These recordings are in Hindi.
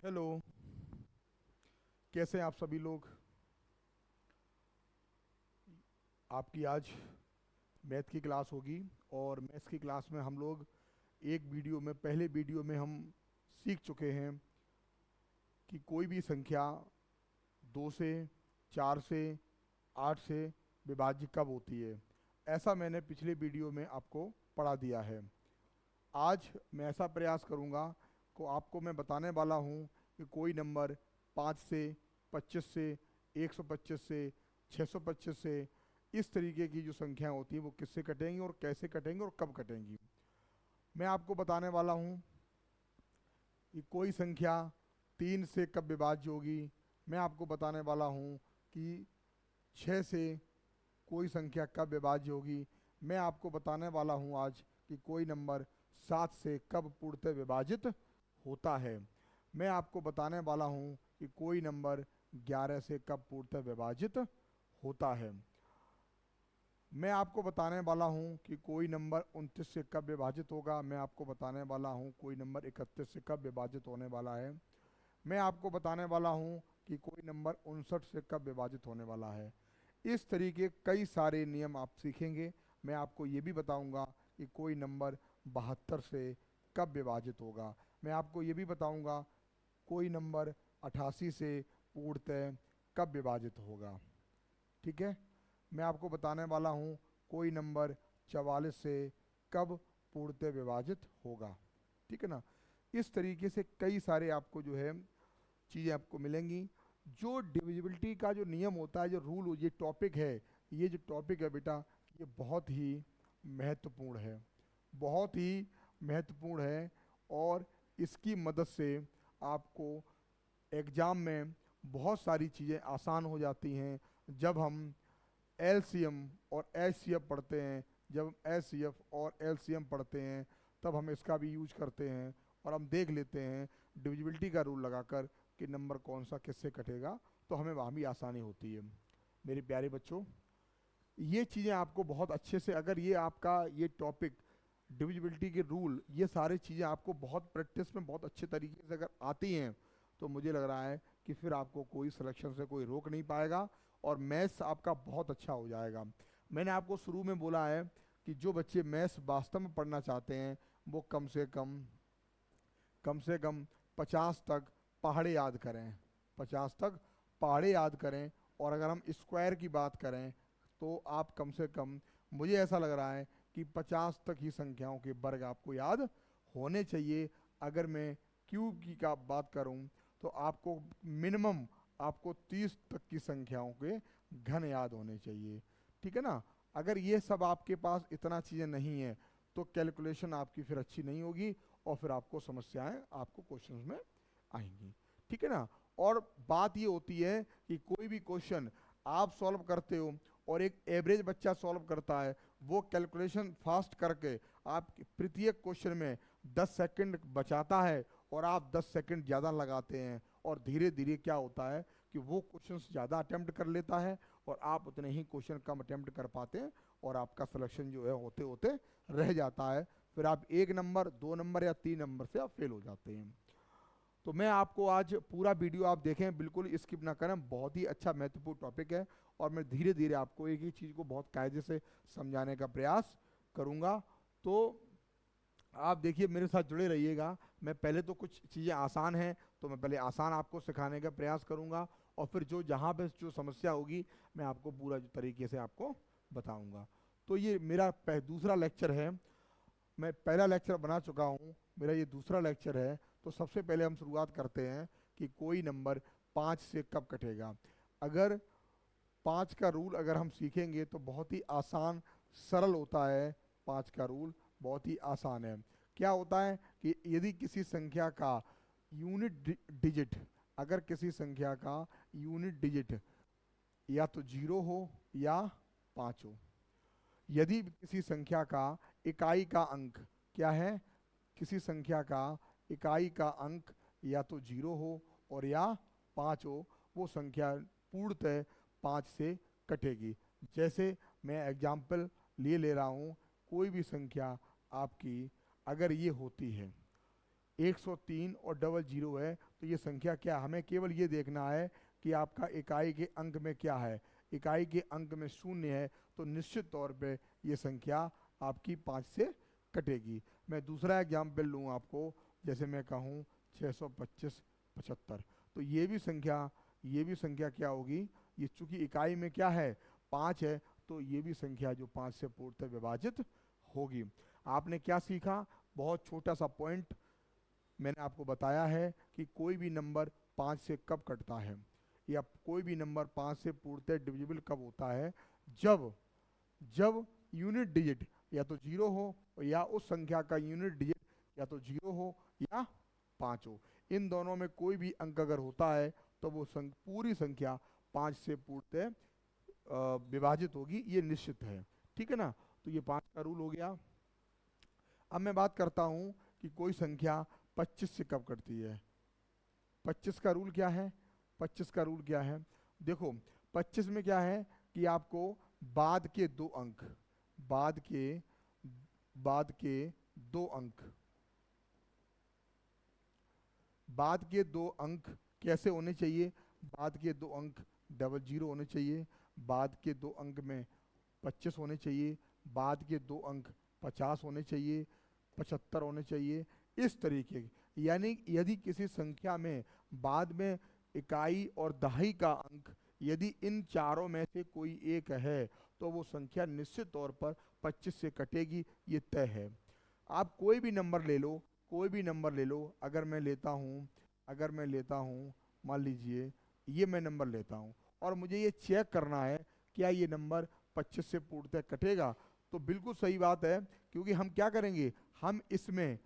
हेलो। कैसे हैं आप सभी लोग। आपकी आज मैथ की क्लास होगी और मैथ्स की क्लास में हम लोग एक वीडियो में पहले वीडियो में हम सीख चुके हैं कि कोई भी संख्या 2 से, 4 से, 8 से विभाज्य कब होती है। ऐसा मैंने पिछले वीडियो में आपको पढ़ा दिया है। आज मैं ऐसा प्रयास करूंगा को आपको मैं बताने वाला हूं कि कोई नंबर 5 से, 25 से, 125 से, 625 से, इस तरीके की जो संख्याएं होती हैं वो किससे कटेंगी और कैसे कटेंगी और कब कटेंगी। मैं आपको बताने वाला हूं कि कोई संख्या 3 से कब विभाज्य होगी। मैं आपको बताने वाला हूं कि 6 से कोई संख्या कब विभाज्य होगी। मैं आपको बताने वाला हूं आज कि कोई नंबर 7 से कब पूर्णतः विभाजित होता है। मैं आपको बताने वाला हूं कि कोई नंबर 11 से कब पूर्णतः विभाजित होता है। मैं आपको बताने वाला हूं कि कोई नंबर 29 से कब विभाजित होगा। मैं आपको बताने वाला हूं कोई नंबर 31 से कब विभाजित होने वाला है। मैं आपको बताने वाला हूं कि कोई नंबर 59 से कब विभाजित होने वाला है। इस तरीके कई सारे नियम आप सीखेंगे। मैं आपको ये भी बताऊंगा कि कोई नंबर 72 से कब विभाजित होगा। मैं आपको ये भी बताऊंगा कोई नंबर 88 से पूर्णतः कब विभाजित होगा। ठीक है। मैं आपको बताने वाला हूँ कोई नंबर 44 से कब पूर्णतः विभाजित होगा। ठीक है ना। इस तरीके से कई सारे आपको जो है चीज़ें आपको मिलेंगी। जो डिविजिबिलिटी का जो नियम होता है, जो रूल, ये टॉपिक है, ये जो टॉपिक है बेटा, ये बहुत ही महत्वपूर्ण है, बहुत ही महत्वपूर्ण है। और इसकी मदद से आपको एग्ज़ाम में बहुत सारी चीज़ें आसान हो जाती हैं। जब हम एलसीएम और एचसीएफ पढ़ते हैं, जब हम एचसीएफ और एलसीएम पढ़ते हैं, तब हम इसका भी यूज करते हैं और हम देख लेते हैं डिविजिबिलिटी का रूल लगाकर कि नंबर कौन सा किससे कटेगा, तो हमें वहाँ भी आसानी होती है। मेरे प्यारे बच्चों, ये चीज़ें आपको बहुत अच्छे से, अगर ये आपका ये टॉपिक डिविजिबिलिटी के रूल, ये सारी चीज़ें आपको बहुत प्रैक्टिस में बहुत अच्छे तरीके से अगर आती हैं, तो मुझे लग रहा है कि फिर आपको कोई सिलेक्शन से कोई रोक नहीं पाएगा और मैथ्स आपका बहुत अच्छा हो जाएगा। मैंने आपको शुरू में बोला है कि जो बच्चे मैथ्स वास्तव में पढ़ना चाहते हैं वो कम से कम 50 तक पहाड़े याद करें, 50 तक पहाड़े याद करें। और अगर हम स्क्वायर की बात करें तो आप कम से कम, मुझे ऐसा लग रहा है कि 50 तक ही संख्याओं के वर्ग आपको याद होने चाहिए। अगर मैं क्यूब की का बात करूं तो आपको मिनिमम आपको 30 तक की संख्याओं के घन याद होने चाहिए। ठीक है ना। अगर ये सब आपके पास इतना चीज़ें नहीं है तो कैलकुलेशन आपकी फिर अच्छी नहीं होगी और फिर आपको समस्याएं आपको क्वेश्चंस में आएंगी। ठीक है ना। और बात ये होती है कि कोई भी क्वेश्चन आप सॉल्व करते हो और एक एवरेज बच्चा सॉल्व करता है, वो कैलकुलेशन फास्ट करके आप प्रत्येक क्वेश्चन में 10 सेकंड बचाता है और आप 10 सेकंड ज़्यादा लगाते हैं, और धीरे धीरे क्या होता है कि वो क्वेश्चंस ज़्यादा अटेम्प्ट कर लेता है और आप उतने ही क्वेश्चन कम अटेम्प्ट कर पाते हैं और आपका सिलेक्शन जो है होते होते रह जाता है। फिर आप 1 नंबर, 2 नंबर या 3 नंबर से आप फेल हो जाते हैं। तो मैं आपको आज पूरा वीडियो आप देखें, बिल्कुल स्किप ना करें, बहुत ही अच्छा महत्वपूर्ण टॉपिक है और मैं धीरे धीरे आपको एक ही चीज़ को बहुत कायदे से समझाने का प्रयास करूंगा। तो आप देखिए, मेरे साथ जुड़े रहिएगा। मैं पहले तो कुछ चीज़ें आसान हैं तो मैं पहले आसान आपको सिखाने का प्रयास करूंगा और फिर जो जहाँ पे जो समस्या होगी मैं आपको पूरा जो तरीके से आपको बताऊंगा। तो ये मेरा दूसरा लेक्चर है। मैं पहला लेक्चर बना चुका हूँ, मेरा ये दूसरा लेक्चर है। तो सबसे पहले हम शुरुआत करते हैं कि कोई नंबर 5 से कब कटेगा। अगर 5 का रूल अगर हम सीखेंगे तो बहुत ही आसान सरल होता है। 5 का रूल बहुत ही आसान है। क्या होता है कि यदि किसी संख्या का डिजिट, अगर किसी संख्या का यूनिट डिजिट या तो 0 हो या 5 हो, यदि किसी संख्या का इकाई का अंक क्या है, किसी संख्या का इकाई का अंक या तो 0 हो और या 5 हो, वो संख्या पूर्णतः 5 से कटेगी। जैसे मैं एग्जाम्पल लिए ले रहा हूँ, कोई भी संख्या आपकी अगर ये होती है 103 और डबल जीरो है, तो ये संख्या क्या है? हमें केवल ये देखना है कि आपका इकाई के अंक में क्या है। इकाई के अंक में शून्य है, तो निश्चित तौर पे ये संख्या आपकी 5 से कटेगी। मैं दूसरा एग्जाम्पल लूँ आपको, जैसे मैं कहूँ 625 75, तो ये भी संख्या क्या होगी? ये चूंकि इकाई में क्या है? 5 है, तो ये भी संख्या जो 5 से पूर्णतः विभाजित होगी। आपने क्या सीखा? बहुत छोटा सा पॉइंट मैंने आपको बताया है कि कोई भी नंबर 5 से कब कटता है, या कोई भी नंबर 5 से पूर्णतः डिविजिबल कब होता है? जब जब यूनिट डिजिट या तो 0 हो, या उस संख्या का यूनिट डिजिट या तो 0 हो या 5 हो। इन दोनों में कोई भी अंक अगर होता है तो वो पूरी संख्या 5 से पूर्णतः विभाजित होगी, ये निश्चित है। ठीक है ना? तो ये 5 का रूल हो गया। अब मैं बात करता हूँ कि कोई संख्या 25 से कब कटती है। 25 का रूल क्या है? 25 का रूल क्या है? देखो 25 में क्या है कि आपको बाद के दो अंक, बाद के दो अंक, बाद के दो अंक कैसे होने चाहिए? बाद के दो अंक डबल जीरो होने चाहिए, बाद के दो अंक में 25 होने चाहिए, बाद के दो अंक 50 होने चाहिए, 75 होने चाहिए, इस तरीके की। यानी यदि किसी संख्या में बाद में इकाई और दहाई का अंक यदि इन चारों में से कोई एक है, तो वो संख्या निश्चित तौर पर 25 से कटेगी, ये तय है। आप कोई भी नंबर ले लो, कोई भी नंबर ले लो। अगर मैं लेता हूँ मान लीजिए ये मैं नंबर लेता हूँ, और मुझे ये चेक करना है क्या ये नंबर 25 से पूर्णतः कटेगा, तो बिल्कुल सही बात है, क्योंकि हम क्या करेंगे? हम इसमें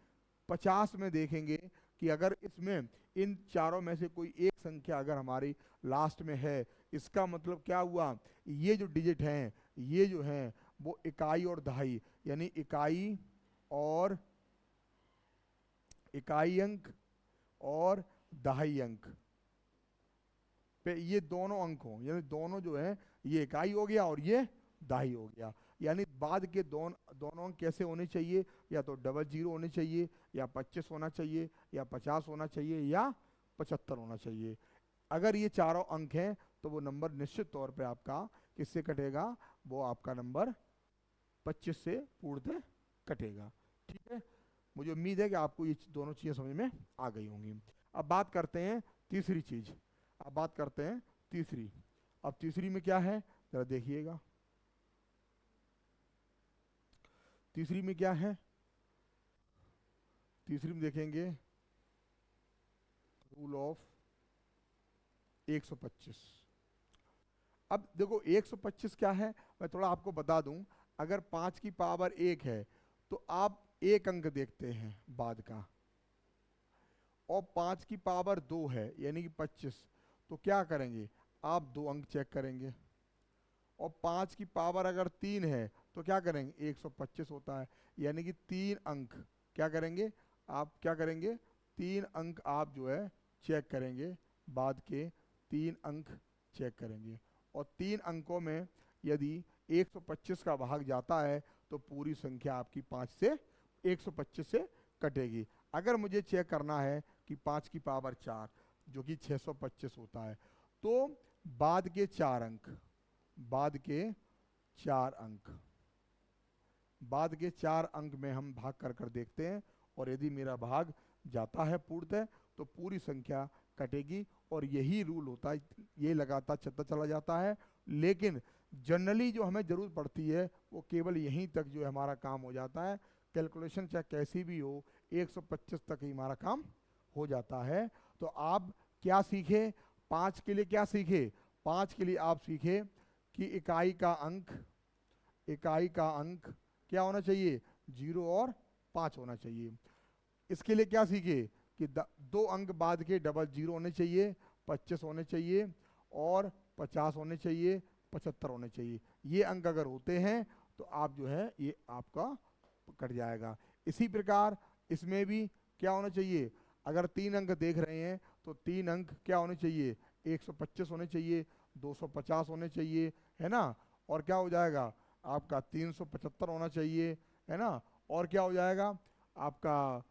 50 में देखेंगे कि अगर इसमें इन चारों में से कोई एक संख्या अगर हमारी लास्ट में है, इसका मतलब क्या हुआ? ये जो डिजिट हैं, ये जो हैं वो इकाई और दहाई, यानी इकाई अंक और दहाई अंक पे ये दोनों अंक हों, यानी दोनों जो है ये इकाई हो गया और ये दहाई हो गया। यानी बाद के दोनों अंक कैसे होने चाहिए? या तो डबल जीरो होने चाहिए, या 25 होना चाहिए, या 50 होना चाहिए, या 75 होना चाहिए। अगर ये चारों अंक हैं तो वो नंबर निश्चित तौर पे आपका किससे कटेगा? वो आपका नंबर 25 से पूर्णतः कटेगा। ठीक है, मुझे उम्मीद है कि आपको ये दोनों चीज़ें समझ में आ गई होंगी। अब बात करते हैं तीसरी चीज़, अब तीसरी में क्या है जरा देखिएगा। तीसरी में क्या है? तीसरी में देखेंगे रूल ऑफ 125। अब देखो 125 क्या है, मैं थोड़ा आपको बता दूं। अगर 5 की पावर 1 है तो आप एक अंक देखते हैं बाद का, और 5 की पावर 2 है यानी कि 25, तो क्या करेंगे? आप दो अंक चेक करेंगे। और 5 की पावर अगर 3 है तो क्या करेंगे? 125 होता है, यानी कि 3 अंक क्या करेंगे? आप क्या करेंगे? 3 अंक आप जो है चेक करेंगे, बाद के 3 अंक चेक करेंगे। और 3 अंकों में यदि 125 का भाग जाता है तो पूरी संख्या आपकी 5 से 125 से कटेगी। अगर मुझे चेक करना है कि 5 की पावर 4 जो कि 625 होता है, तो बाद के 4 अंक, बाद के 4 अंक में हम भाग कर कर देखते हैं, और यदि मेरा भाग जाता है पूर्णतः तो पूरी संख्या कटेगी। और यही रूल होता है, ये लगातार चलता चला जाता है। लेकिन जनरली जो हमें ज़रूरत पड़ती है वो केवल यहीं तक जो है हमारा काम हो जाता है। कैलकुलेशन चाहे कैसी भी हो, 125 तक ही हमारा काम हो जाता है। तो आप क्या सीखे? 5 के लिए क्या सीखे? 5 के लिए आप सीखे कि इकाई का अंक क्या होना चाहिए? 0 और 5 होना चाहिए। इसके लिए क्या सीखे कि दो अंक बाद के डबल जीरो होने चाहिए, 25 होने चाहिए, और 50 होने चाहिए, 75 होने चाहिए। ये अंक अगर होते हैं तो आप जो है ये आपका कट जाएगा। इसी प्रकार इसमें भी क्या होना चाहिए? अगर 3 अंक देख रहे हैं तो 3 अंक क्या होने चाहिए? 125 होने चाहिए, 250 होने चाहिए, है ना? और क्या हो जाएगा? आपका 375 होना चाहिए, है ना? और क्या हो जाएगा? आपका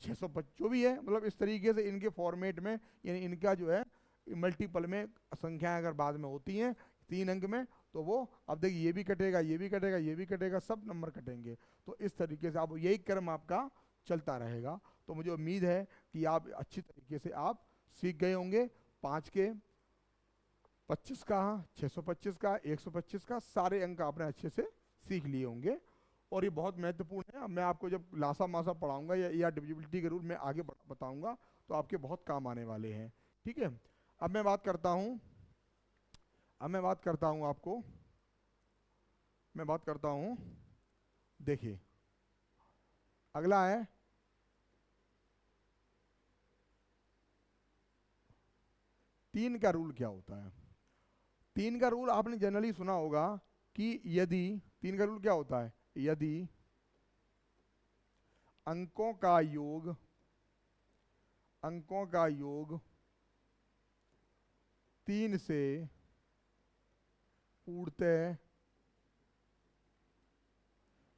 625 जो भी है, मतलब इस तरीके से इनके फॉर्मेट में, यानी इनका जो है मल्टीपल में संख्याएं अगर बाद में होती हैं 3 अंक में, तो वो अब देखिए ये भी कटेगा, ये भी कटेगा, ये भी कटेगा, सब नंबर कटेंगे। तो इस तरीके से आप यही क्रम आपका चलता रहेगा। तो मुझे उम्मीद है कि आप अच्छी तरीके से आप सीख गए होंगे। 5 के 25 का, 625 का, 125 का सारे अंक आपने अच्छे से सीख लिए होंगे। और ये बहुत महत्वपूर्ण है। अब मैं आपको जब लासा मासा पढ़ाऊंगा या डिविजिबिलिटी के रूल में आगे बताऊंगा तो आपके बहुत काम आने वाले हैं। ठीक है, अब मैं बात करता हूँ आपको, मैं बात करता हूँ, देखिए अगला है 3 का रूल। क्या होता है 3 का रूल? आपने जनरली सुना होगा कि यदि 3 का रूल क्या होता है, यदि अंकों का योग 3 से पूर्णतः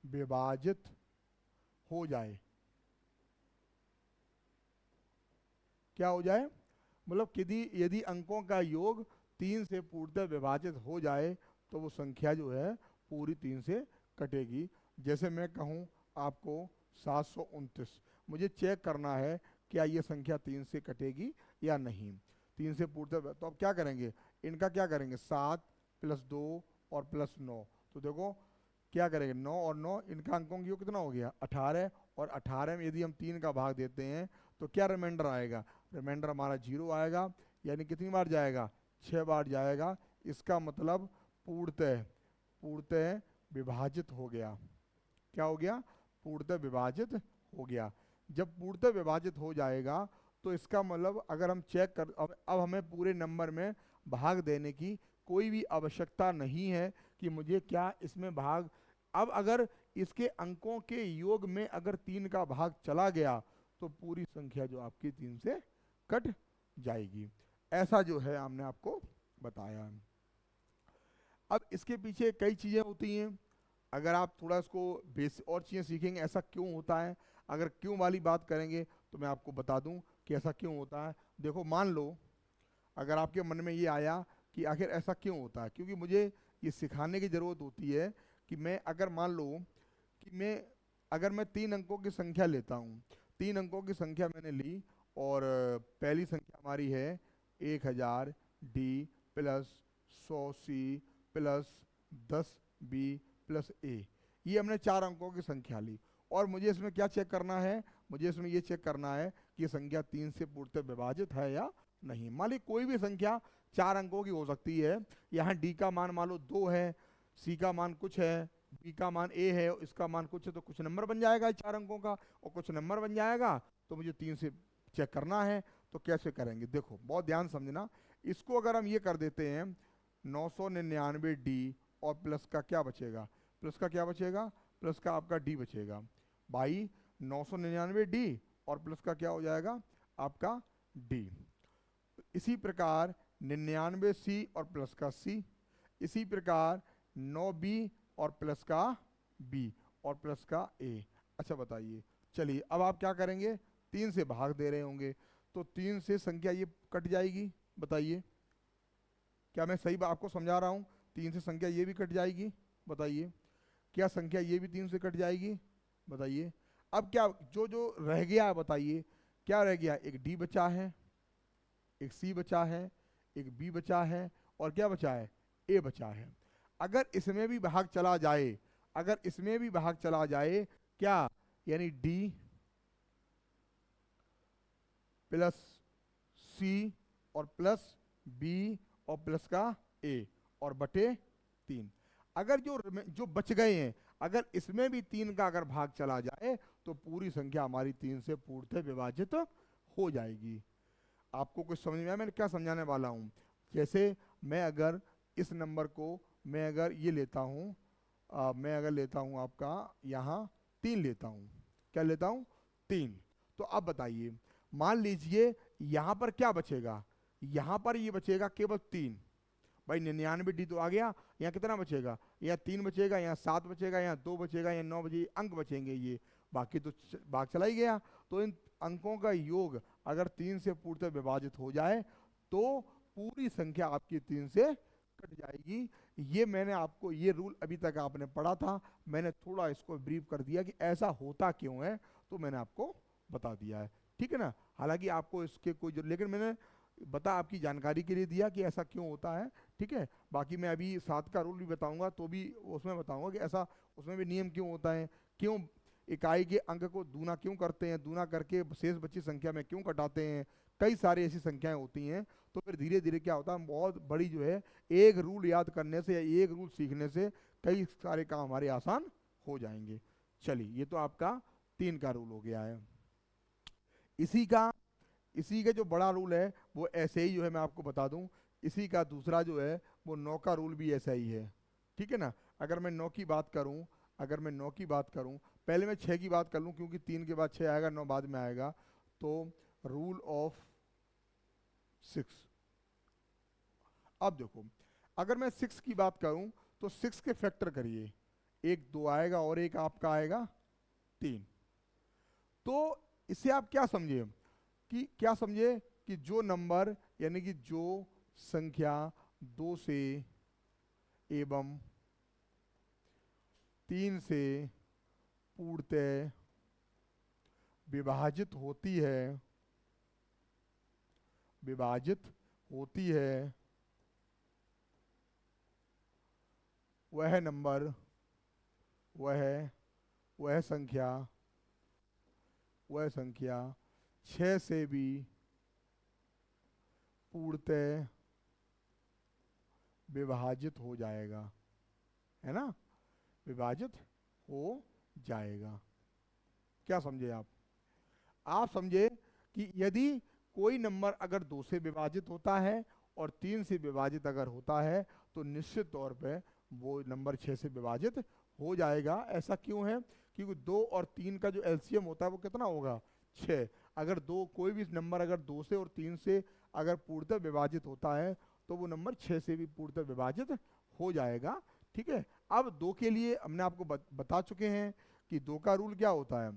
विभाजित हो जाए, क्या हो जाए, मतलब यदि अंकों का योग 3 से पूर्णतः विभाजित हो जाए तो वो संख्या जो है पूरी 3 से कटेगी। जैसे मैं कहूँ आपको 729, मुझे चेक करना है क्या ये संख्या 3 से कटेगी या नहीं। 3 से पूर्णतः, तो अब क्या करेंगे, इनका क्या करेंगे, 7 + 2 और +9। तो देखो क्या करेंगे, 9 और 9, इनका अंकों का योग कितना हो गया, 18। और 18 में यदि हम 3 का भाग देते हैं तो क्या रिमाइंडर आएगा, रिमाइंडर हमारा 0 आएगा। यानी कितनी बार जाएगा, 6 बार जाएगा। इसका मतलब पूर्णतः विभाजित हो गया। क्या हो गया, पूर्णतः विभाजित हो गया। जब पूर्णतः विभाजित हो जाएगा तो इसका मतलब अगर हम चेक कर, अब हमें पूरे नंबर में भाग देने की कोई भी आवश्यकता नहीं है कि मुझे क्या इसमें भाग। अब अगर इसके अंकों के योग में अगर 3 का भाग चला गया तो पूरी संख्या जो आपकी 3 से कट जाएगी। ऐसा जो है हमने आपको बताया। अब इसके पीछे कई चीज़ें होती हैं। अगर आप थोड़ा इसको बेस और चीज़ें सीखेंगे ऐसा क्यों होता है, अगर क्यों वाली बात करेंगे तो मैं आपको बता दूं कि ऐसा क्यों होता है। देखो मान लो अगर आपके मन में ये आया कि आखिर ऐसा क्यों होता है, क्योंकि मुझे ये सिखाने की ज़रूरत होती है कि मैं अगर मान लो कि अगर मैं 3 अंकों की संख्या लेता हूँ, 3 अंकों की संख्या मैंने ली और पहली संख्या हमारी है 1000 D + 100 C + 10 B + A। ये हमने 4 अंकों की संख्या ली और मुझे इसमें क्या चेक करना है, मुझे इसमें ये चेक करना है कि ये संख्या 3 से पूर्णतः विभाजित है या नहीं। मान ली कोई भी संख्या 4 अंकों की हो सकती है। यहाँ D का मान मान लो 2 है, C का मान कुछ है, B का मान A है, इसका मान कुछ है, तो कुछ नंबर बन जाएगा 4 अंकों का, और कुछ नंबर बन जाएगा तो मुझे 3 से चेक करना है। तो कैसे करेंगे, देखो बहुत ध्यान समझना। इसको अगर हम ये कर देते हैं 999 D और प्लस का क्या बचेगा, प्लस का क्या बचेगा, प्लस का आपका D बचेगा। भाई 999 D और प्लस का क्या हो जाएगा आपका D। इसी प्रकार 99 C और प्लस का C, इसी प्रकार 9 B और प्लस का B और प्लस का A। अच्छा बताइए, चलिए अब आप क्या करेंगे, 3 से भाग दे रहे होंगे तो 3 से संख्या ये कट जाएगी। बताइए क्या मैं सही आपको समझा रहा हूँ, 3 से संख्या ये भी कट जाएगी। बताइए क्या संख्या ये भी 3 से कट जाएगी। बताइए अब क्या जो जो रह गया है, बताइए क्या रह गया, एक D बचा है, एक C बचा है, एक B बचा है और क्या बचा है, A बचा है। अगर इसमें भी भाग चला जाए, अगर इसमें भी भाग चला जाए क्या, यानी D + C और प्लस B और प्लस का A और बटे 3। अगर जो बच गए हैं, अगर इसमें भी 3 का अगर भाग चला जाए तो पूरी संख्या हमारी 3 से पूर्णतः विभाजित हो जाएगी। आपको कुछ समझ में आया मैंने क्या समझाने वाला हूँ। जैसे मैं अगर इस नंबर को मैं अगर ये लेता हूँ, मैं अगर लेता हूँ आपका यहाँ 3 लेता हूँ, क्या लेता हूँ 3। तो अब बताइए मान लीजिए यहाँ पर क्या बचेगा, यहाँ पर ये बचेगा केवल 3। भाई 99 D तो आ गया, यहाँ कितना बचेगा, यहाँ 3 बचेगा, यहाँ 7 बचेगा, यहाँ 2 बचेगा, यहाँ 9 बचेगा, अंक बचेंगे ये, बाकी तो भाग चला ही गया। तो अंकों का योग अगर 3 से पूर्णतः विभाजित हो जाए तो पूरी संख्या आपकी 3 से कट जाएगी। ये मैंने आपको, ये रूल अभी तक आपने पढ़ा था, मैंने थोड़ा इसको ब्रीफ कर दिया कि ऐसा होता क्यों है, तो मैंने आपको बता दिया है, ठीक है ना। हालांकि आपको इसके कोई लेकिन मैंने बता आपकी जानकारी के लिए दिया कि ऐसा क्यों होता है, ठीक है। बाकी मैं अभी 7 का रूल भी बताऊंगा तो भी उसमें बताऊंगा कि ऐसा उसमें भी नियम क्यों होता है, क्यों इकाई के अंक को दूना क्यों करते हैं, दूना करके शेष बची संख्या में क्यों कटाते हैं, कई सारी ऐसी संख्याएं होती हैं। तो फिर धीरे धीरे क्या होता है, बहुत बड़ी जो है एक रूल याद करने से या एक रूल सीखने से कई सारे काम हमारे आसान हो जाएंगे। चलिए, ये तो आपका 3 का रूल हो गया है। इसी का जो बड़ा रूल है वो ऐसे ही जो है मैं आपको बता दूं, इसी का दूसरा जो है वो 9 का रूल भी ऐसा ही है, ठीक है ना। अगर मैं 9 की बात करूं, पहले मैं 6 की बात कर लूं क्योंकि 3 के बाद 6 आएगा, 9 बाद में आएगा। तो रूल ऑफ 6, अब देखो अगर मैं 6 की बात करूं तो 6 के फैक्टर करिए, एक 2 आएगा और एक आपका आएगा 3। तो इससे आप क्या समझे कि जो नंबर यानी कि जो संख्या 2 से एवं 3 से पूर्णतः विभाजित होती है वह नंबर, वह संख्या 6 से भी पूर्णतः विभाजित हो जाएगा, है ना, विभाजित हो जाएगा। क्या समझे आप समझे कि यदि कोई नंबर अगर 2 से विभाजित होता है और 3 से विभाजित अगर होता है तो निश्चित तौर पे वो नंबर 6 से विभाजित हो जाएगा। ऐसा क्यों है, क्योंकि 2 और 3 का जो एलसीएम होता है वो कितना होगा, 6। अगर कोई भी नंबर अगर 2 से और 3 से अगर पूर्णतः विभाजित होता है तो वो नंबर 6 से भी पूर्णतः विभाजित हो जाएगा, ठीक है। अब 2 के लिए हमने आपको बता चुके हैं कि 2 का रूल क्या होता है।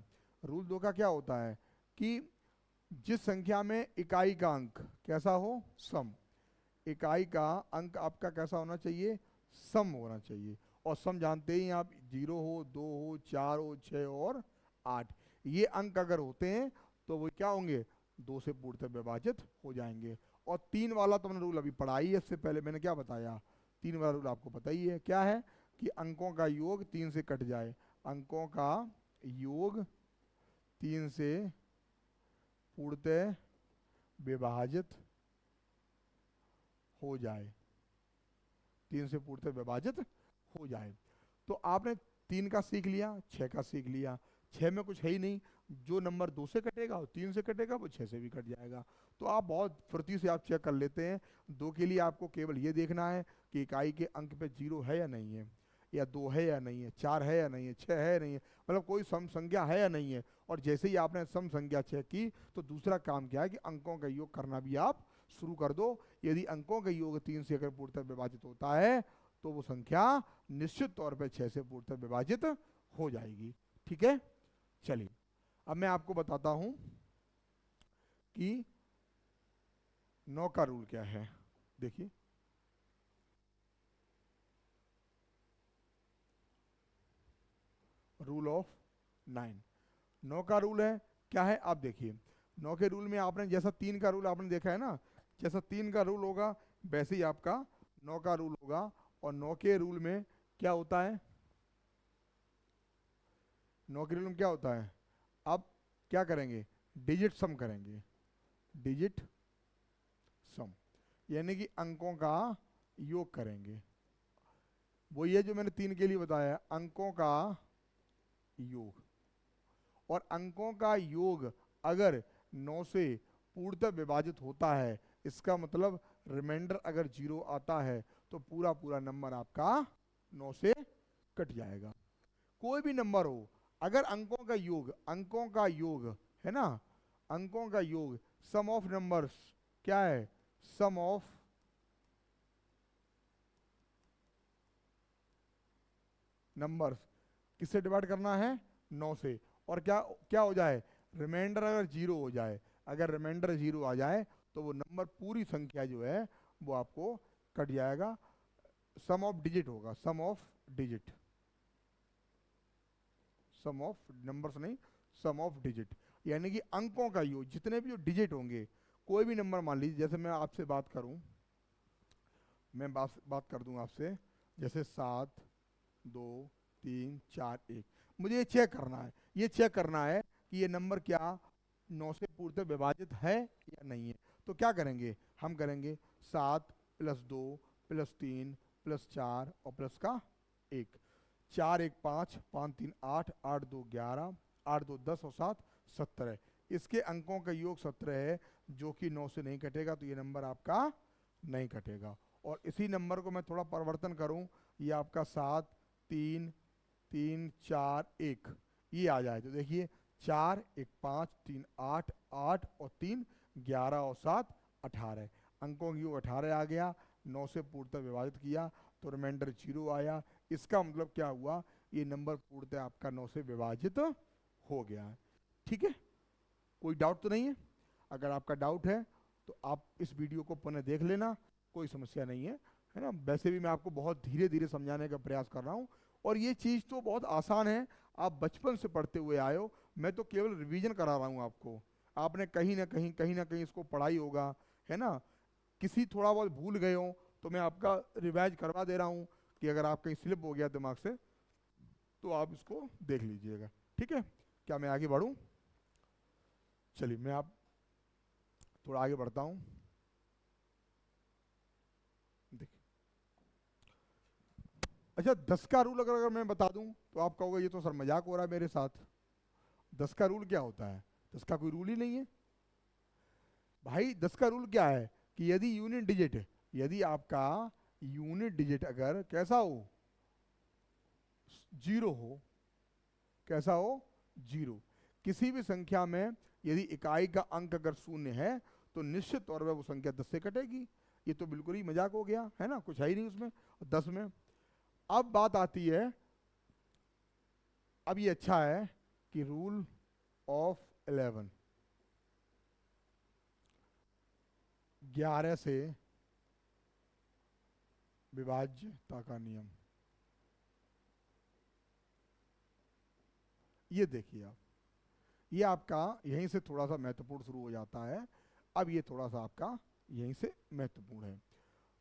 रूल 2 का क्या होता है कि जिस संख्या में इकाई का अंक कैसा हो, सम, इकाई का अंक आपका कैसा होना चाहिए, सम होना चाहिए। और सम जानते ही आप, 0 हो, 2 हो, 4 हो, 6 और 8, ये अंक अगर होते हैं तो वो क्या होंगे, 2 से पूर्णतः विभाजित हो जाएंगे। और 3 वाला तो मैंने रूल अभी पढ़ा ही है, इससे पहले मैंने क्या बताया, 3 वाला रूल आपको पता ही है, क्या है कि अंकों का योग 3 से कट जाए, अंकों का योग 3 से पूर्णतः विभाजित हो जाए, 3 से पूर्णतः विभाजित हो जाए। तो आपने 3 का सीख लिया, 6 का सीख लिया। 6 में कुछ है ही नहीं, जो नंबर 2 से कटेगा और 3 से कटेगा वो 6 से भी कट जाएगा। तो आप बहुत फुर्ती से आप चेक कर लेते हैं। 2 के लिए आपको केवल ये देखना है कि इकाई के अंक पे 0 है या नहीं है, या 2 है या नहीं है, 4 है या नहीं है, 6 है या नहीं है, मतलब कोई सम संख्या है या नहीं है। और जैसे ही आपने सम संख्या चेक की तो दूसरा काम क्या है कि अंकों का योग करना भी आप शुरू कर दो। यदि अंकों का योग 3 से अगर पूर्णतः विभाजित होता है तो वो संख्या निश्चित तौर पे 6 से पूर्णतः विभाजित हो जाएगी, ठीक है। चलिए, अब मैं आपको बताता हूं कि 9 का रूल क्या है। देखिए, रूल ऑफ 9 का रूल है, क्या है आप देखिए। 9 के रूल में आपने जैसा 3 का रूल आपने देखा है ना, जैसा 3 का रूल होगा वैसे ही आपका 9 का रूल होगा। और 9 के रूल में क्या होता है, 9 के रूल में क्या होता है, अब क्या करेंगे, डिजिट सम करेंगे, डिजिट सम, यानी कि अंकों का योग करेंगे। वो ये जो मैंने 3 के लिए बताया, अंकों का योग। और अंकों का योग अगर 9 से पूर्णतः विभाजित होता है, इसका मतलब रिमाइंडर अगर 0 आता है तो पूरा पूरा नंबर आपका 9 से कट जाएगा। कोई भी नंबर हो, अगर अंकों का योग है ना, अंकों का योग, सम ऑफ नंबर्स क्या है, सम ऑफ नंबर्स किससे डिवाइड करना है, 9 से। और क्या क्या हो जाए, रिमाइंडर अगर जीरो हो जाए, अगर रिमाइंडर जीरो आ जाए तो वो नंबर पूरी संख्या जो है वो आपको कट जाएगा, सम ऑफ डिजिट होगा, sum of digit, sum of numbers नहीं, सम ऑफ डिजिट, यानी कि अंकों का योग, जितने भी जो डिजिट होंगे, कोई भी नंबर मान लीजिए, जैसे मैं आपसे बात करूं, मैं बात कर दूं आपसे, जैसे 7 2 3 4 1, मुझे ये चेक करना है, ये चेक करना है कि ये नंबर क्या 9 से पूर्णतः विभाजित है या नहीं है। तो क्या करेंगे, हम करेंगे 7 + 2 + 3 + 4 और प्लस का 1, 4 1 5, 5 3 8, 8 2 11, 8 2 10 और 7 17, इसके अंकों का योग 17 है, जो कि 9 से नहीं कटेगा, तो ये नंबर आपका नहीं कटेगा। और इसी नंबर को मैं थोड़ा परिवर्तन करूं, ये आपका 7 3 3 4 1 ये आ जाए, तो देखिए 4 1 5 3 8, 8 और 3 11 और 7 18, अंकों की योग 18 आ गया, 9 से पूर्णतः विभाजित किया तो रिमाइंडर 0 आया। इसका मतलब क्या हुआ, ये नंबर पूर्णतः आपका 9 से विभाजित हो गया है। ठीक है, कोई डाउट तो नहीं है? अगर आपका डाउट है तो आप इस वीडियो को पुनः देख लेना, कोई समस्या नहीं है ना। वैसे भी मैं आपको बहुत धीरे धीरे समझाने का प्रयास कर रहा हूँ, और ये चीज़ तो बहुत आसान है, आप बचपन से पढ़ते हुए आए हो, मैं तो केवल रिवीजन करा रहा हूँ आपको। आपने कहीं ना कहीं इसको पढ़ा ही होगा, है ना। किसी थोड़ा बहुत भूल गए हो तो मैं आपका रिवाइज करवा दे रहा हूँ, कि अगर आप कहीं स्लिप हो गया दिमाग से तो आप इसको देख लीजिएगा। ठीक है, क्या मैं आगे बढ़ूँ? चलिए मैं आप थोड़ा आगे बढ़ता हूँ। देखिए, अच्छा 10 का रूल अगर मैं बता दूं तो आप कहोगे ये तो सर मजाक हो रहा है मेरे साथ, 10 का रूल क्या होता है? 10 का कोई रूल ही नहीं है भाई। 10 का रूल क्या है कि यदि यूनिट डिजिट, यदि आपका यूनिट डिजिट अगर कैसा हो, जीरो हो, कैसा हो, जीरो, किसी भी संख्या में यदि इकाई का अंक अगर शून्य है तो निश्चित तौर पर वो संख्या 10 से कटेगी। ये तो बिल्कुल ही मजाक हो गया है ना, कुछ है ही नहीं उसमें 10 में। अब बात आती है, अब ये अच्छा है कि रूल ऑफ 11, 11 से विभाज्यता का नियम, ये देखिए आप, ये आपका यहीं से थोड़ा सा महत्वपूर्ण शुरू हो जाता है। अब ये थोड़ा सा आपका यहीं से महत्वपूर्ण है।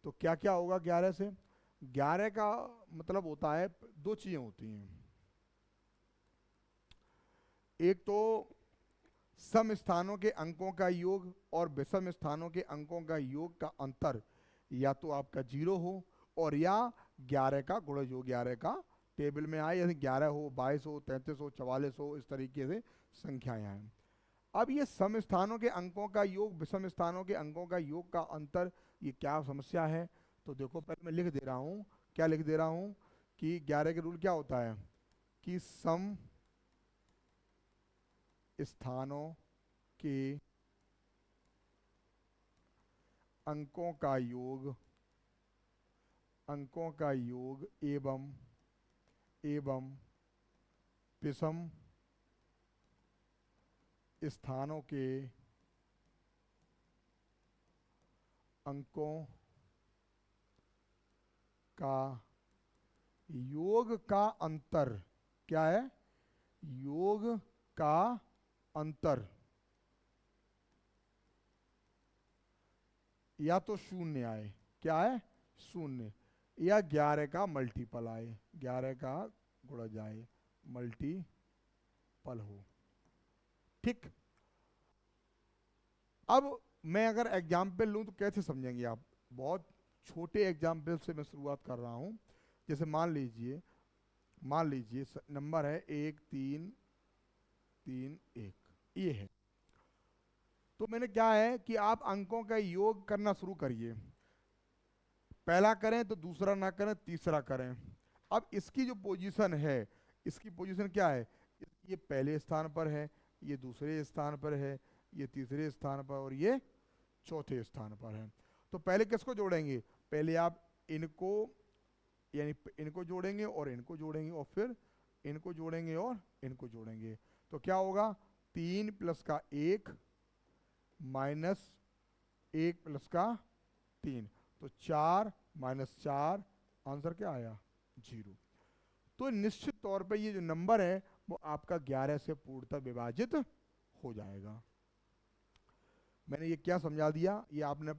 तो क्या क्या होगा 11 से? 11 का मतलब होता है, दो चीजें होती हैं, एक तो सम स्थानों के अंकों का योग और विषम स्थानों के अंकों का योग का अंतर या तो आपका 0 हो और या 11 का गुणज हो, 11 का टेबल में आए, जैसे 11 हो, 22 हो, 33 हो, 44 हो, इस तरीके से संख्याएं आए। अब ये सम स्थानों के अंकों का योग विषम स्थानों के अंकों का योग का अंतर, ये क्या समस्या है? तो देखो पहले मैं लिख दे रहा हूँ, क्या लिख दे रहा हूँ कि 11 के रूल क्या होता है कि सम स्थानों के अंकों का योग, अंकों का योग एवं विषम स्थानों के अंकों का योग का अंतर, क्या है? योग का अंतर या तो शून्य आए, क्या है? शून्य, या 11 का मल्टीपल आए, 11 का गुणज आए, मल्टीपल हो। ठीक, अब मैं अगर एग्जाम्पल लूं तो कैसे समझेंगे आप? बहुत छोटे एग्जाम्पल से मैं शुरुआत कर रहा हूं। जैसे मान लीजिए नंबर है 1 3 3 1, ये है। तो मैंने क्या है कि आप अंकों का योग करना शुरू करिए, पहला करें तो दूसरा ना करें, तीसरा करें। अब इसकी जो पोजीशन है, इसकी पोजीशन क्या है? ये पहले स्थान पर है, ये दूसरे स्थान पर है, ये तीसरे स्थान पर और ये चौथे स्थान पर है। तो पहले किसको जोड़ेंगे? पहले आप इनको, यानी इनको जोड़ेंगे और इनको जोड़ेंगे और फिर इनको जोड़ेंगे और इनको जोड़ेंगे। तो क्या होगा? 3 प्लस का 1 माइनस 1 प्लस का 3, तो 4 माइनस 4, आंसर क्या आया? 0। तो निश्चित तौर पे ये जो नंबर है वो आपका 11 से पूर्णतः विभाजित हो जाएगा। मैंने ये क्या समझा दिया, ये आपने,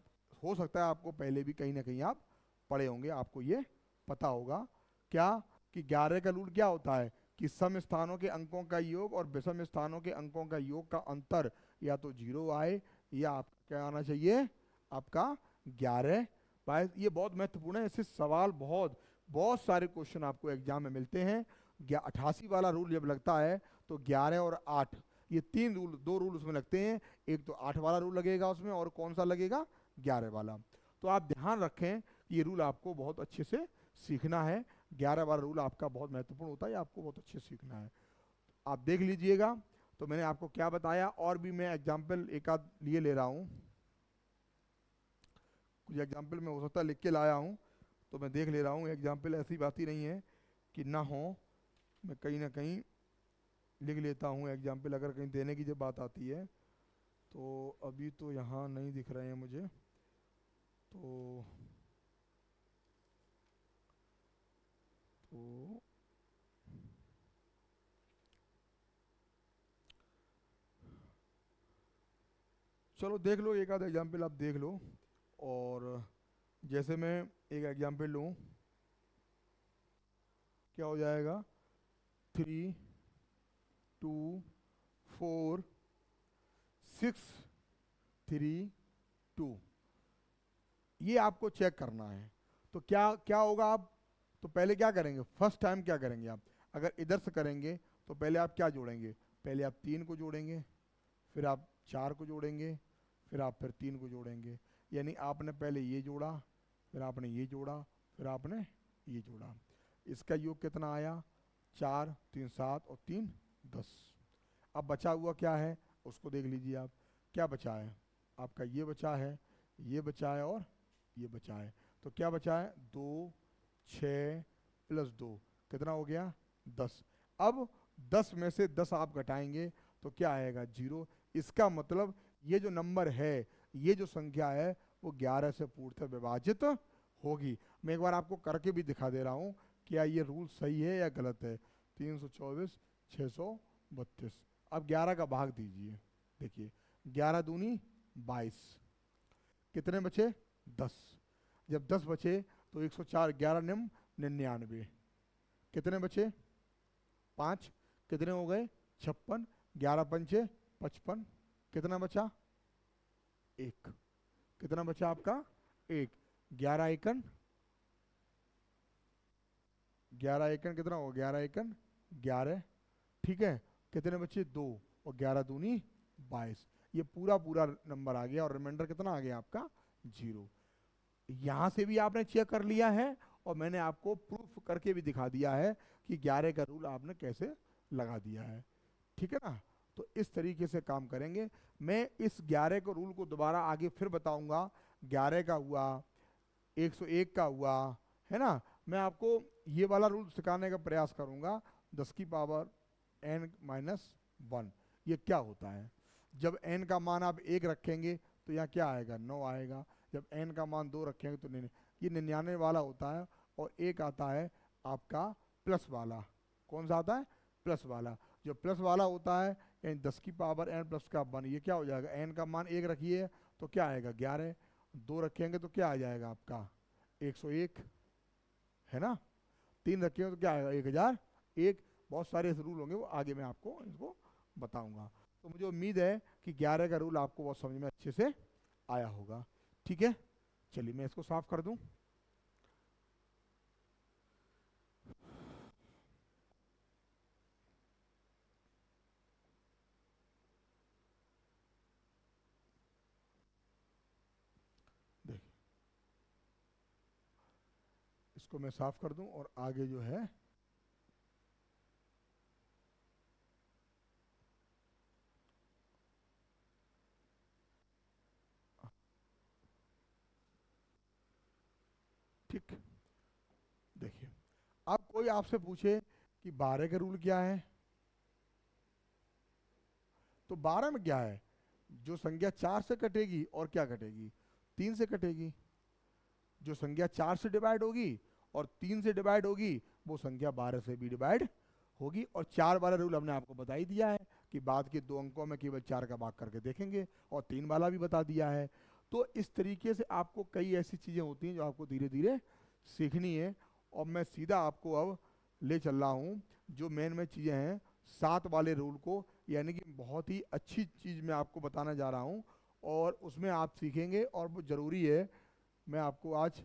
हो सकता है आपको पहले भी कहीं ना कहीं आप पढ़े होंगे, आपको ये पता होगा क्या कि 11 का रूल क्या होता है कि सम स्थानों के अंकों का योग और विषम स्थानों के अंकों का योग का अंतर या तो 0 आए या आपका क्या आना चाहिए, आपका 11। भाई ये बहुत महत्वपूर्ण है, इससे सवाल बहुत बहुत सारे क्वेश्चन आपको एग्जाम में मिलते हैं। 88 वाला रूल जब लगता है तो 11 और 8 ये 3 रूल, 2 रूल उसमें लगते हैं। एक तो 8 वाला रूल लगेगा उसमें, और कौन सा लगेगा? 11 वाला। तो आप ध्यान रखें ये रूल आपको बहुत अच्छे से सीखना है। 11 वाला रूल आपका बहुत महत्वपूर्ण होता है, आपको बहुत अच्छे से सीखना है। आप देख लीजिएगा। तो मैंने आपको क्या बताया, और भी मैं एग्जाम्पल एक आध लिए ले रहा हूँ, कुछ एग्जाम्पल मैं हो सकता है लिख के लाया हूँ, तो मैं देख ले रहा हूँ। एग्जाम्पल ऐसी बात ही नहीं है कि ना हो, मैं कहीं ना कहीं लिख लेता हूँ एग्जाम्पल, अगर कहीं देने की जब बात आती है। तो अभी तो यहाँ नहीं दिख रहे हैं मुझे, तो चलो देख लो, एक आध एग्जाम्पल आप देख लो। और जैसे मैं एक एग्जाम्पल लूँ, क्या हो जाएगा? 3 2 4 6 3 2, ये आपको चेक करना है। तो क्या क्या होगा, आप तो पहले क्या करेंगे, फर्स्ट टाइम क्या करेंगे आप, अगर इधर से करेंगे तो पहले आप क्या जोड़ेंगे, पहले आप 3 को जोड़ेंगे, फिर आप 4 को जोड़ेंगे, फिर आप फिर 3 को जोड़ेंगे। यानी आपने पहले ये जोड़ा, फिर आपने ये जोड़ा, फिर आपने ये जोड़ा। इसका योग कितना आया? 4 3 7 और 3 10। अब बचा हुआ क्या है उसको देख लीजिए आप, क्या बचा है आपका, ये बचा है, ये बचा है और ये बचा है। तो क्या बचा है? 2 6 प्लस 2 कितना हो गया? 10। अब 10 में से 10 आप घटाएंगे तो क्या आएगा? 0। इसका मतलब ये जो नंबर है, ये जो संख्या है वो 11 से पूर्णतः विभाजित होगी। मैं एक बार आपको करके भी दिखा दे रहा हूँ, क्या ये रूल सही है या गलत है। 324 632। अब 11 का भाग दीजिए, देखिए 11 दूनी 22, कितने बचे? 10। जब 10 बचे तो 104, 11 निम 99, कितने बचे? 5, कितने हो गए? 56, 11 पंचे 55, कितना बचा? 1, कितना बचा आपका? 1। 11 एकन, 11 एकन कितना हो? 11 एकन 11, ठीक है। कितने बचे? 2, और 11 दूनी 22। ये पूरा पूरा नंबर आ गया, और रिमाइंडर कितना आ गया आपका? 0। यहां से भी आपने चेक कर लिया है, और मैंने आपको प्रूफ करके भी दिखा दिया है कि 11 का रूल आपने कैसे लगा दिया है, ठीक है ना। तो इस तरीके से काम करेंगे। मैं इस 11 को रूल को दोबारा आगे फिर बताऊंगा। 11 का हुआ, 101 का हुआ, है ना। मैं आपको ये वाला रूल सिखाने का प्रयास करूंगा, 10 की पावर n माइनस 1। ये क्या होता है? जब n का मान आप 1 रखेंगे तो यहाँ क्या आएगा? 9 आएगा। जब n का मान 2 रखेंगे तो ये 99 वाला होता है। और एक आता है आपका प्लस वाला, कौन सा आता है? प्लस वाला। जो प्लस वाला होता है यानी 10 की पावर n प्लस का 1, ये क्या हो जाएगा? n का मान 1 रखिए तो क्या आएगा? 11। 2 रखेंगे तो क्या आ जाएगा आपका? 101, है ना। 3 रखेंगे तो क्या आएगा? 1001। बहुत सारे ऐसे रूल होंगे, वो आगे मैं आपको इसको बताऊंगा। तो मुझे उम्मीद है कि 11 का रूल आपको बहुत समझ में अच्छे से आया होगा, ठीक है। चलिए मैं इसको साफ कर दूं। देखिए इसको मैं साफ कर दूं, और आगे जो है ठीक। देखिए अब कोई आपसे पूछे कि 12 का रूल क्या है, तो 12 में क्या है, जो संख्या 4 से कटेगी और क्या कटेगी, 3 से कटेगी। जो संख्या 4 से डिवाइड होगी और 3 से डिवाइड होगी वो संख्या 12 से भी डिवाइड होगी। और 4 वाला रूल हमने आपको बता ही दिया है कि बाद के 2 अंकों में केवल 4 का भाग करके देखेंगे, और 3 वाला भी बता दिया है। तो इस तरीके से आपको कई ऐसी चीज़ें होती हैं जो आपको धीरे धीरे सीखनी है। और मैं सीधा आपको अब ले चल रहा हूँ जो मेन में चीज़ें हैं 7 वाले रूल को, यानी कि बहुत ही अच्छी चीज़ मैं आपको बताने जा रहा हूँ और उसमें आप सीखेंगे और वो ज़रूरी है। मैं आपको आज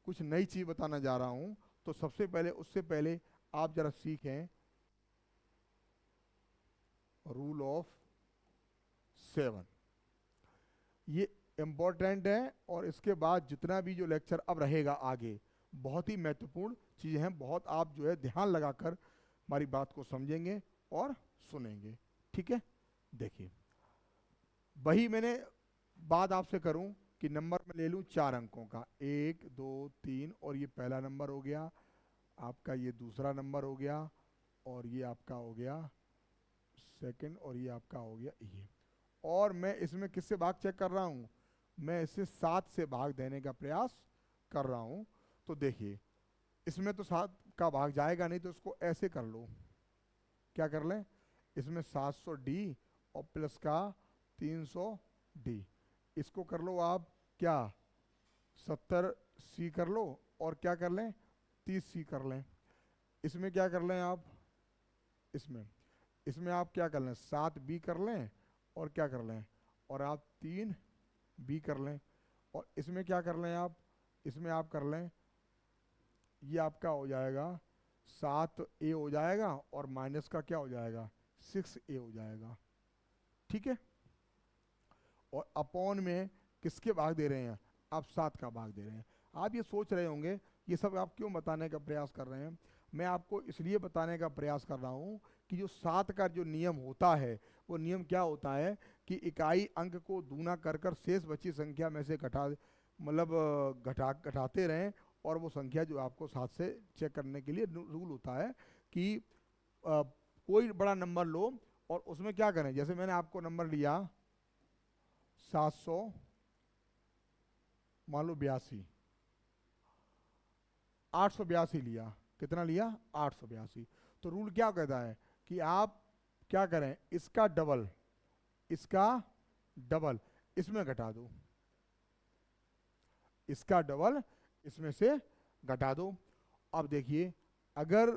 कुछ नई चीज़ बताना जा रहा हूँ। तो सबसे पहले उससे पहले आप जरा सीखें रूल ऑफ 7, ये इम्पोर्टेंट है। और इसके बाद जितना भी जो लेक्चर अब रहेगा आगे, बहुत ही महत्वपूर्ण चीज़ें हैं, बहुत आप जो है ध्यान लगाकर हमारी बात को समझेंगे और सुनेंगे। ठीक है, देखिए वही मैंने बात आपसे करूं कि नंबर में ले लूं 4 अंकों का, 1 2 3, और ये पहला नंबर हो गया आपका, ये दूसरा नंबर हो गया, और ये आपका हो गया सेकंड, और ये आपका हो गया ये। और मैं इसमें किससे भाग चेक कर रहा हूँ, मैं इसे 7 से भाग देने का प्रयास कर रहा हूँ। तो देखिए इसमें तो 7 का भाग जाएगा नहीं, तो इसको ऐसे कर लो, क्या कर लें, इसमें 700 डी और प्लस का 300 डी, इसको कर लो आप क्या 70 सी कर लो, और क्या कर लें 30 सी कर लें। इसमें क्या कर लें आप, इसमें आप क्या कर लें 7 बी कर लें, और क्या कर लें, और आप 3 बी कर लें। और इसमें क्या कर लें आप, इसमें आप कर लें, ये आपका हो जाएगा 7 ए हो जाएगा, और माइनस का क्या हो जाएगा 6 ए हो जाएगा। ठीक है, और अपॉन में किसके भाग दे रहे हैं, आप 7 का भाग दे रहे हैं। आप ये सोच रहे होंगे ये सब आप क्यों बताने का प्रयास कर रहे हैं। मैं आपको इसलिए बताने का प्रयास कर रहा हूँ कि जो 7 का जो नियम होता है वो नियम क्या होता है कि इकाई अंक को दूना कर कर शेष बची संख्या में से घटाते रहें, और वो संख्या जो आपको 7 से चेक करने के लिए रूल होता है कि कोई बड़ा नंबर लो और उसमें क्या करें, जैसे मैंने आपको नंबर लिया 700 मान लो 82, 882 लिया, कितना लिया 882। तो रूल क्या कहता है कि आप क्या करें, इसका डबल इसमें घटा दो, इसका डबल इसमें से घटा दो। अब देखिए अगर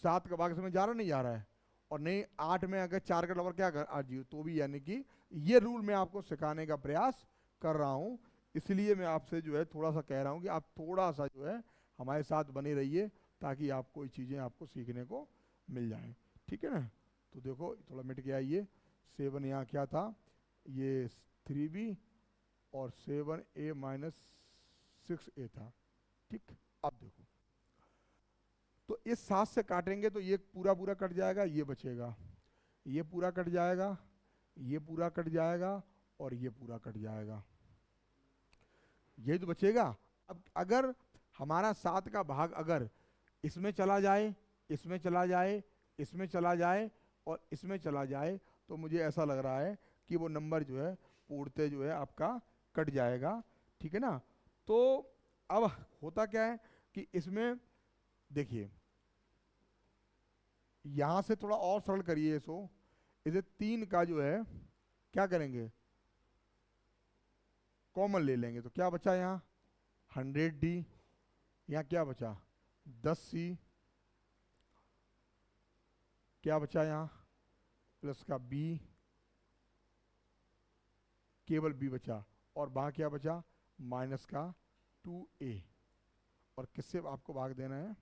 7 का भाग इसमें जा रहा नहीं जा रहा है, और नहीं 8 में अगर 4 का डबल क्या कर आ जी तो भी, यानी कि ये रूल मैं आपको सिखाने का प्रयास कर रहा हूं। इसलिए मैं आपसे जो है थोड़ा सा कह रहा हूं कि आप थोड़ा सा जो है हमारे साथ बने रहिए, ताकि आपको ये चीज़ें आपको सीखने को मिल जाएं। ठीक है ना, तो देखो थोड़ा मिट गया ये 7, यहाँ क्या था, ये 3b और 7a माइनस 6a था। ठीक, अब देखो तो इस 7 से काटेंगे तो ये पूरा पूरा कट जाएगा, ये बचेगा, ये पूरा कट जाएगा, ये पूरा कट जाएगा, और ये पूरा कट जाएगा, ये तो बचेगा। अब अगर हमारा 7 का भाग अगर इसमें चला जाए, इसमें चला जाए, इसमें चला जाए और इसमें चला जाए, तो मुझे ऐसा लग रहा है कि वो नंबर जो है पूर्णतः जो है आपका कट जाएगा। ठीक है ना, तो अब होता क्या है कि इसमें देखिए यहां से थोड़ा और सरल करिए इसको, इसे 3 का जो है क्या करेंगे कॉमन ले लेंगे, तो क्या बचा यहाँ 100d, यहाँ क्या बचा 10c, क्या बचा यहाँ प्लस का b, केवल b बचा, और वहां क्या बचा माइनस का 2a, और किससे आपको भाग देना है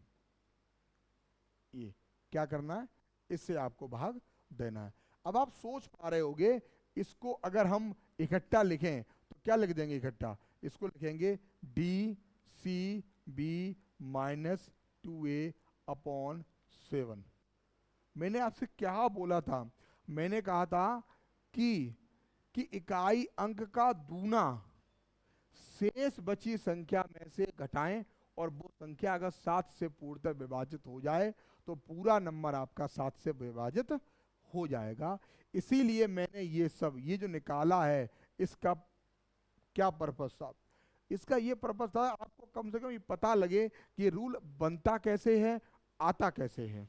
ये, क्या करना है इससे आपको भाग देना है। अब आप सोच पा रहे होंगे इसको अगर हम इकट्ठा लिखें तो क्या लिख देंगे इकट्ठा, इसको लिखेंगे D C B minus 2a upon 7। मैंने आपसे क्या बोला था, मैंने कहा था कि इकाई अंक का दूना शेष बची संख्या में से घटाएं, और वो संख्या अगर 7 से पूर्णतः विभाजित हो जाए तो पूरा नंबर आपका 7 से विभाजित हो जाएगा। इसीलिए मैंने ये जो निकाला है, इसका क्या पर्पस था? इसका ये पर्पस था आपको कम से कम ये पता लगे कि रूल बनता कैसे है, आता कैसे है।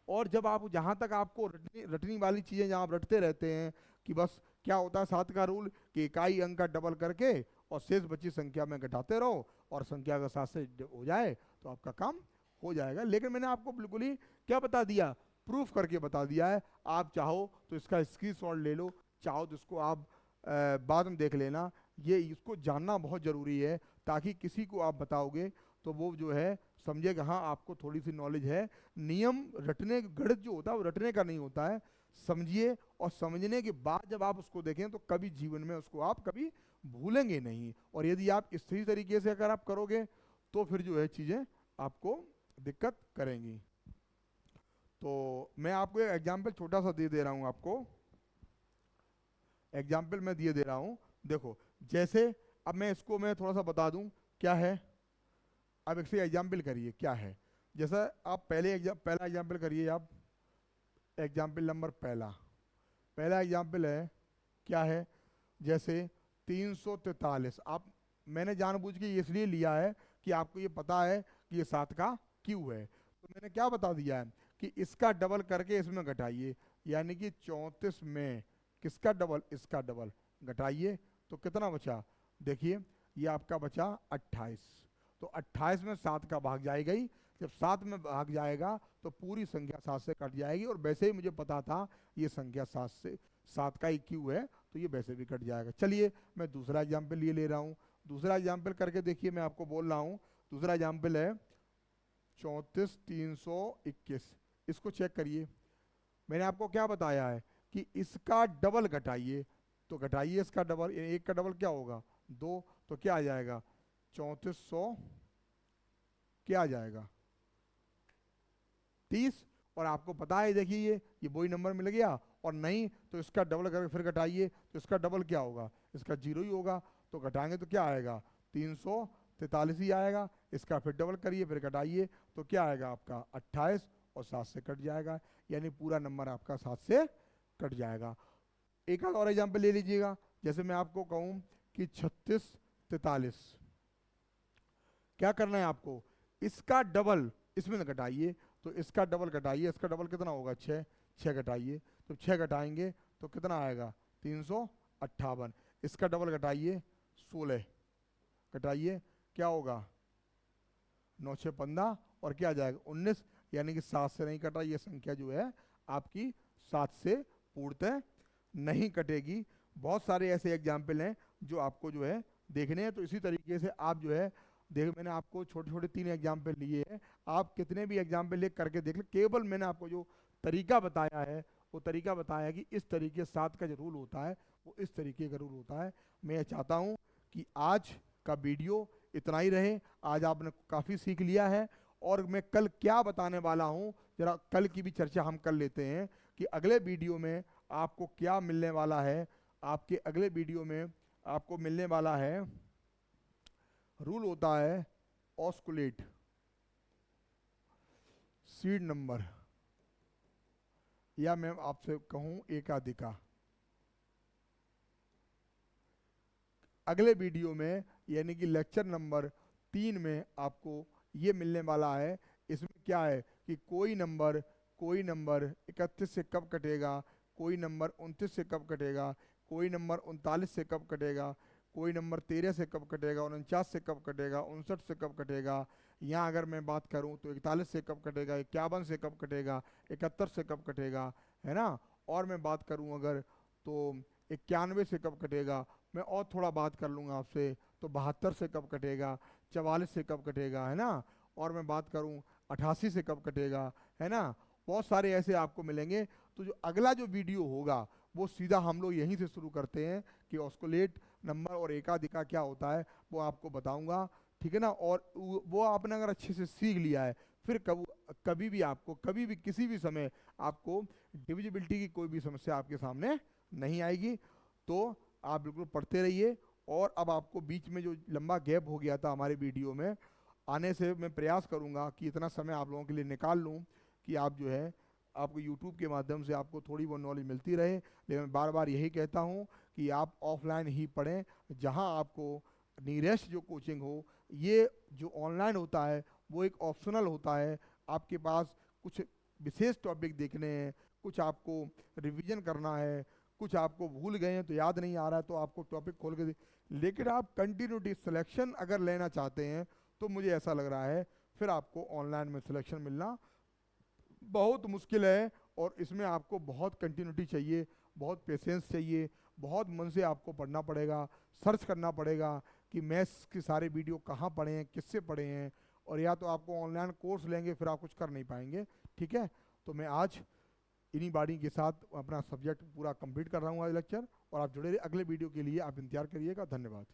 और जब आप जहाँ तक आपको रटनी रटनी वाली चीज़ें जहाँ आप रटते रहते हैं कि बस क्या होता है 7 का रूल कि इकाई अंक का डबल करके और शेष बची संख्या में घटाते रहो और संख्या का 7 से हो जाए तो आपका काम हो जाएगा। लेकिन मैंने आपको बिल्कुल ही क्या बता दिया, प्रूफ करके बता दिया है। आप चाहो तो इसका स्क्रीनशॉट ले लो, चाहो तो इसको आप बाद में देख लेना। ये इसको जानना बहुत ज़रूरी है ताकि किसी को आप बताओगे तो वो जो है समझेगा हाँ आपको थोड़ी सी नॉलेज है। नियम रटने, गणित जो होता है वो रटने का नहीं होता है, समझिए और समझने के बाद जब आप उसको देखें तो कभी जीवन में उसको आप कभी भूलेंगे नहीं। और यदि आप इसी तरीके से अगर आप करोगे तो फिर जो है चीज़ें आपको दिक्कत करेंगी। तो मैं आपको एक एग्जाम्पल छोटा सा दे रहा हूँ, आपको एग्जाम्पल मैं दे रहा हूँ। देखो जैसे अब मैं इसको मैं थोड़ा सा बता दूं क्या है। अब इससे एग्जाम्पल करिए क्या है। जैसा आप पहला एग्जाम्पल करिए। आप एग्जाम्पल नंबर पहला एग्जाम्पल है क्या है, जैसे 343। आप मैंने जानबूझ के ये इसलिए लिया है कि आपको ये पता है कि ये 7 का क्यू है। तो मैंने क्या बता दिया है कि इसका डबल करके इसमें घटाइए, यानी कि 34 में किसका डबल, इसका डबल घटाइए तो कितना बचा, देखिए ये आपका बचा 28। तो 28 में 7 का भाग जाएगा ही, जब 7 में भाग जाएगा तो पूरी संख्या 7 से कट जाएगी। और वैसे ही मुझे पता था ये संख्या 7 का ही क्यू है तो ये वैसे भी कट जाएगा। चलिए मैं दूसरा एग्जाम्पल ये ले रहा हूँ। दूसरा एग्जाम्पल करके देखिए, मैं आपको बोल रहा हूँ दूसरा एग्जाम्पल है 34,321। इसको चेक करिए। मैंने आपको क्या बताया है कि इसका डबल घटाइए, तो घटाइए इसका डबल, एक का डबल क्या होगा 2, तो क्या आ जाएगा 3400 क्या आ जाएगा 30। और आपको पता है देखिए ये वही नंबर मिल गया। और नहीं तो इसका डबल करके फिर घटाइए तो इसका डबल क्या होगा, इसका 0 ही होगा। तो घटाएंगे तो क्या आएगा 343 ही आएगा। इसका फिर डबल करिए फिर घटाइए तो क्या आएगा आपका 28 और 7 से कट जाएगा, यानी पूरा नंबर आपका 7 से कट जाएगा। एक और एग्जाम्पल ले लीजिएगा। जैसे मैं आपको कहूँ कि 3643, क्या करना है आपको, इसका डबल इसमें घटाइए तो इसका डबल घटाइए, इसका डबल कितना होगा 6, 6 घटाइए तो 6 घटाएंगे तो कितना आएगा 358। इसका डबल घटाइए 16 घटाइए क्या होगा 9 6 15 और क्या आ जाएगा 19, यानी कि 7 से नहीं कटा। ये संख्या जो है आपकी 7 से पूर्णतः नहीं कटेगी। बहुत सारे ऐसे एग्जाम्पल हैं जो आपको जो है देखने हैं। तो इसी तरीके से आप जो है देख, मैंने आपको छोटे छोटे 3 एग्जाम्पल लिए हैं, आप कितने भी एग्जाम्पल ले करके देख लें। केवल मैंने आपको जो तरीका बताया है वो तरीका बताया है कि इस तरीके 7 का जो रूल होता है वो इस तरीके का रूल होता है। मैं चाहता हूँ कि आज का वीडियो इतना ही रहे। आज आपने काफ़ी सीख लिया है और मैं कल क्या बताने वाला हूँ जरा कल की भी चर्चा हम कर लेते हैं कि अगले वीडियो में आपको क्या मिलने वाला है। आपके अगले वीडियो में आपको मिलने वाला है, रूल होता है ऑस्कुलेट, सीड नंबर, या मैं आपसे कहूं एकाधिका। अगले वीडियो में यानी कि लेक्चर नंबर 3 में आपको ये मिलने वाला है। इसमें क्या है कि कोई नंबर 31 से कब कटेगा, कोई नंबर 29 से कब कटेगा, कोई नंबर 39 से कब कटेगा, कोई नंबर 13 से कब कटेगा, 49 से कब कटेगा, 59 से कब कटेगा। यहाँ अगर मैं बात करूँ तो 41 से कब कटेगा, 51 से कब कटेगा, 71 से कब कटेगा, है ना। और मैं बात करूँ अगर तो 91 से कब कटेगा। मैं और थोड़ा बात कर लूँगा आपसे तो 72 से कब कटेगा, 44 से कब कटेगा, है ना। और मैं बात करूँ 88 से कब कटेगा, है ना। बहुत सारे ऐसे आपको मिलेंगे। तो जो अगला जो वीडियो होगा वो सीधा हम लोग यहीं से शुरू करते हैं कि ऑस्कुलेट नंबर और एकाधिका क्या होता है वो आपको बताऊंगा, ठीक है ना। और वो आपने अगर अच्छे से सीख लिया है फिर कभी भी आपको कभी भी किसी भी समय आपको डिविजिबिलिटी की कोई भी समस्या आपके सामने नहीं आएगी। तो आप बिल्कुल पढ़ते रहिए। और अब आपको बीच में जो लंबा गैप हो गया था हमारे वीडियो में आने से मैं प्रयास करूंगा कि इतना समय आप लोगों के लिए निकाल लूं कि आप जो है आपको यूट्यूब के माध्यम से आपको थोड़ी बहुत नॉलेज मिलती रहे, लेकिन मैं बार बार यही कहता हूँ कि आप ऑफलाइन ही पढ़ें, जहाँ आपको नियरेस्ट जो कोचिंग हो। ये जो ऑनलाइन होता है वो एक ऑप्शनल होता है, आपके पास कुछ विशेष टॉपिक देखने हैं, कुछ आपको रिवीजन करना है, कुछ आपको भूल गए हैं तो याद नहीं आ रहा है तो आपको टॉपिक खोल के लेकिन आप कंटिन्यूटी सिलेक्शन अगर लेना चाहते हैं तो मुझे ऐसा लग रहा है फिर आपको ऑनलाइन में सिलेक्शन मिलना बहुत मुश्किल है। और इसमें आपको बहुत कंटिन्यूटी चाहिए, बहुत पेशेंस चाहिए, बहुत मन से आपको पढ़ना पड़ेगा, सर्च करना पड़ेगा कि मैथ्स के सारे वीडियो कहाँ पढ़े हैं, किससे पढ़े हैं, और या तो आपको ऑनलाइन कोर्स लेंगे फिर आप कुछ कर नहीं पाएंगे। ठीक है, तो मैं आज इन्हीं बाड़ी के साथ अपना सब्जेक्ट पूरा कंप्लीट कर रहा हूँ आज लेक्चर, और आप जुड़े रहिए अगले वीडियो के लिए, आप इंतजार करिएगा। धन्यवाद।